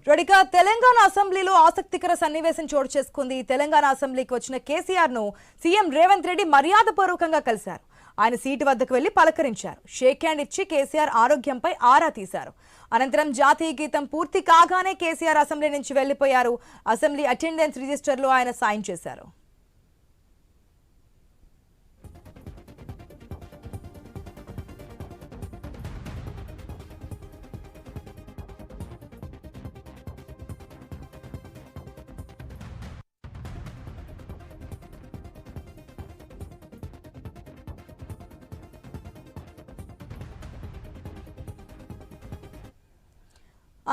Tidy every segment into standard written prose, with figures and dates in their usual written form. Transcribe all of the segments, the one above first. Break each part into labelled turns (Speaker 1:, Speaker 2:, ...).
Speaker 1: రొడిగా తెలంగాణ అసెంబ్లీలో ఆసక్తికర సన్నివేశం చోటు చేసుకుంది. తెలంగాణ అసెంబ్లీకి వచ్చిన కేసీఆర్ ను సీఎం రేవంత్ రెడ్డి మర్యాదపూర్వకంగా కలిశారు. ఆయన సీటు వద్దకు వెళ్లి పలకరించారు. షేక్ హ్యాండ్ ఇచ్చి కేసీఆర్ ఆరోగ్యంపై ఆరా తీశారు. అనంతరం జాతీయ గీతం పూర్తి కాగానే కేసీఆర్ అసెంబ్లీ నుంచి వెళ్లిపోయారు. అసెంబ్లీ అటెండెన్స్ రిజిస్టర్లో ఆయన సైన్ చేశారు.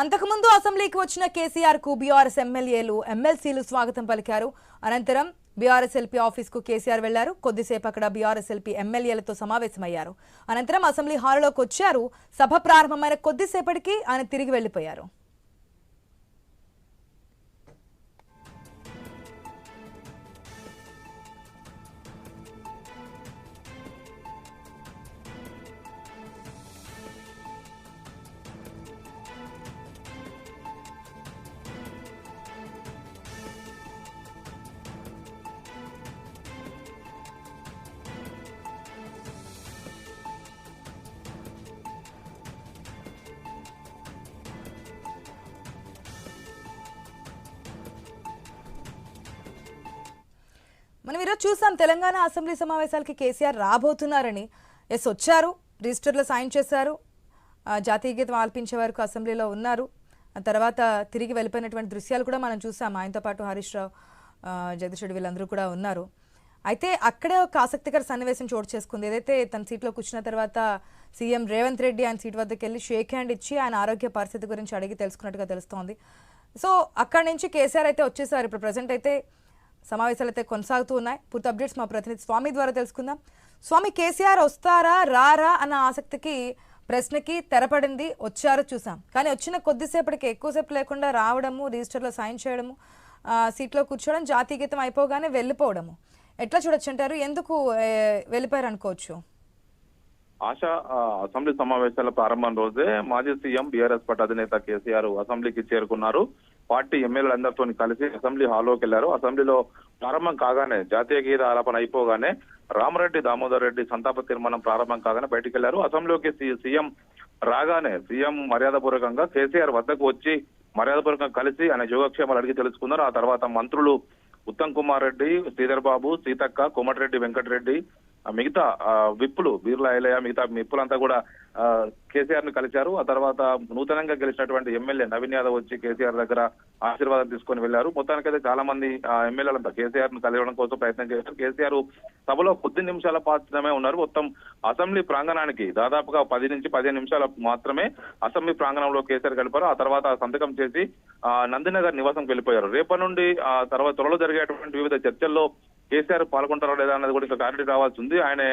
Speaker 1: అంతకుముందు అసెంబ్లీకి వచ్చిన కేసీఆర్ కు బీఆర్ఎస్ ఎమ్మెల్యేలు ఎమ్మెల్సీలు స్వాగతం పలికారు. అనంతరం బీఆర్ఎస్ ఎల్పీ ఆఫీస్ కు కేసీఆర్ వెళ్లారు. కొద్దిసేపు అక్కడ బీఆర్ఎస్ ఎల్పీ ఎమ్మెల్యేలతో సమావేశమయ్యారు. అనంతరం అసెంబ్లీ హాల్లోకి వచ్చారు. సభ ప్రారంభమైన కొద్దిసేపటికి ఆయన తిరిగి వెళ్లిపోయారు. మనం ఈరోజు చూసాం తెలంగాణ అసెంబ్లీ సమావేశాలకి కేసీఆర్ రాబోతున్నారని. వచ్చారు, రిజిస్టర్లో సైన్ చేశారు, జాతీయ గీతం ఆల్పించే వరకు అసెంబ్లీలో ఉన్నారు. ఆ తర్వాత తిరిగి వెళ్ళిపోయినటువంటి దృశ్యాలు కూడా మనం చూసాం. ఆయనతో పాటు హరీష్ రావు, జగదీష్ రెడ్డి వీళ్ళందరూ కూడా ఉన్నారు. అయితే అక్కడే ఒక ఆసక్తికర సన్నివేశం చోటు చేసుకుంది. ఏదైతే తన సీట్లో కూర్చున్న తర్వాత సీఎం రేవంత్ రెడ్డి ఆయన సీట్ వద్దకు వెళ్ళి షేక్ హ్యాండ్ ఇచ్చి ఆయన ఆరోగ్య పరిస్థితి గురించి అడిగి తెలుసుకున్నట్టుగా తెలుస్తోంది. సో అక్కడి నుంచి కేసీఆర్ అయితే వచ్చేసారు. ఇప్పుడు ప్రజెంట్ అయితే సమావేశాలు అయితే కొనసాగుతూ ఉన్నాయి. పూర్తి అప్డేట్స్ మా ప్రతినిధి స్వామి ద్వారా తెలుసుకుందాం. స్వామి, కేసీఆర్ వస్తారా రారా అన్న ఆసక్తికి ప్రశ్నకి తెరపడింది. వచ్చారో చూసాం, కానీ వచ్చిన కొద్దిసేపటికి ఎక్కువసేపు లేకుండా రావడము, రిజిస్టర్లో సైన్ చేయడము, సీట్లో కూర్చోవడం, జాతీయ గీతం అయిపోగానే వెళ్ళిపోవడము ఎట్లా చూడొచ్చు అంటారు? ఎందుకు వెళ్ళిపోయారు అనుకోవచ్చు?
Speaker 2: ఆశ, అసెంబ్లీ సమావేశాల ప్రారంభం రోజే మాజీ సీఎం బీఆర్ఎస్ పార్టీ అధినేత కేసీఆర్ అసెంబ్లీకి చేరుకున్నారు. పార్టీ ఎమ్మెల్యేలందరితో కలిసి అసెంబ్లీ హాల్లోకి వెళ్లారు. అసెంబ్లీలో ప్రారంభం కాగానే జాతీయ గీత ఆలాపన అయిపోగానే రామరెడ్డి దామోదర్ రెడ్డి సంతాప తీర్మానం ప్రారంభం కాగానే బయటికి వెళ్లారు. అసెంబ్లీలోకి సీఎం రాగానే సీఎం మర్యాదపూర్వకంగా కేసీఆర్ వద్దకు వచ్చి మర్యాదపూర్వకంగా కలిసి ఆయన యోగక్షేమాలు అడిగి తెలుసుకున్నారు. ఆ తర్వాత మంత్రులు ఉత్తమ్ కుమార్ రెడ్డి, శ్రీధర్ బాబు, సీతక్క, కోమటిరెడ్డి వెంకటరెడ్డి, మిగతా విప్పులు బీర్లా ఐలయ్య, మిగతా విప్పులంతా కూడా కేసీఆర్ ని కలిశారు. ఆ తర్వాత నూతనంగా గెలిచినటువంటి ఎమ్మెల్యే నవీన్ యాదవ్ వచ్చి కేసీఆర్ దగ్గర ఆశీర్వాదం తీసుకొని వెళ్లారు. మొత్తానికైతే చాలా మంది ఎమ్మెల్యేలంతా కేసీఆర్ ను కలవడం కోసం ప్రయత్నం చేశారు. కేసీఆర్ సభలో కొద్ది నిమిషాల మాత్రమే ఉన్నారు. మొత్తం అసెంబ్లీ ప్రాంగణానికి దాదాపుగా 10 నుంచి 15 నిమిషాలు మాత్రమే అసెంబ్లీ ప్రాంగణంలో కేసీఆర్ గడిపారు. ఆ తర్వాత సంతకం చేసి నందినగర్ నివాసం వెళ్ళిపోయారు. రేపటి నుండి తర్వాత త్వరలో జరిగేటువంటి వివిధ చర్చల్లో కేసీఆర్ పాల్గొంటారో లేదా అన్నది కూడా ఇంకా క్లారిటీ రావాల్సి ఉంది. ఆయన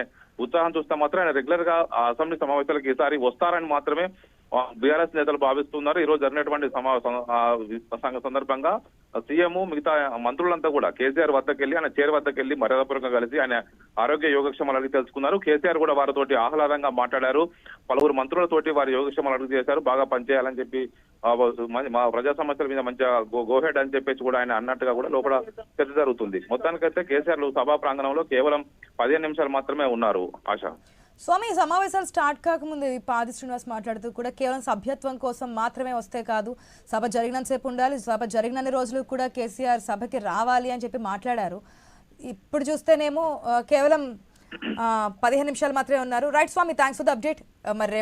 Speaker 2: ఉత్సాహం చూస్తే మాత్రం ఆయన రెగ్యులర్ గా అసెంబ్లీ సమావేశాలకు ఈసారి వస్తారని మాత్రమే బీఆర్ఎస్ నేతలు భావిస్తున్నారు. ఈ రోజు జరిగినటువంటి సందర్భంగా సీఎం మిగతా మంత్రులంతా కూడా కేసీఆర్ వద్దకు వెళ్లి ఆయన చైర్ వద్దకు వెళ్లి మర్యాదపూర్వకంగా కలిసి ఆయన ఆరోగ్య యోగక్షేమాలు అడిగి తెలుసుకున్నారు. కేసీఆర్ కూడా వారితోటి ఆహ్లాదంగా మాట్లాడారు. పలువురు మంత్రులతోటి వారి యోగక్షేమాలు అడిగి చేశారు. బాగా పనిచేయాలని చెప్పి మా ప్రజా సమస్యల మీద మంచిగా గోహెడ్ అని చెప్పేసి కూడా ఆయన అన్నట్టుగా కూడా లోపల చర్చ జరుగుతుంది. మొత్తానికైతే కేసీఆర్ సభా ప్రాంగణంలో కేవలం 15 నిమిషాలు మాత్రమే ఉన్నారు. ఆశ,
Speaker 1: స్వామి, సమావేశాలు స్టార్ట్ కాకముందు పాది శ్రీనివాస్ మాట్లాడుతూ కూడా కేవలం సభ్యత్వం కోసం మాత్రమే వస్తే కాదు, సభ జరిగినంతసేపు ఉండాలి, సభ జరిగినన్ని రోజులు కూడా కేసీఆర్ సభకి రావాలి అని చెప్పి మాట్లాడారు. ఇప్పుడు చూస్తేనేమో కేవలం 15 నిమిషాలు మాత్రమే ఉన్నారు. Right Swami, thanks for the update. మరి రేపటి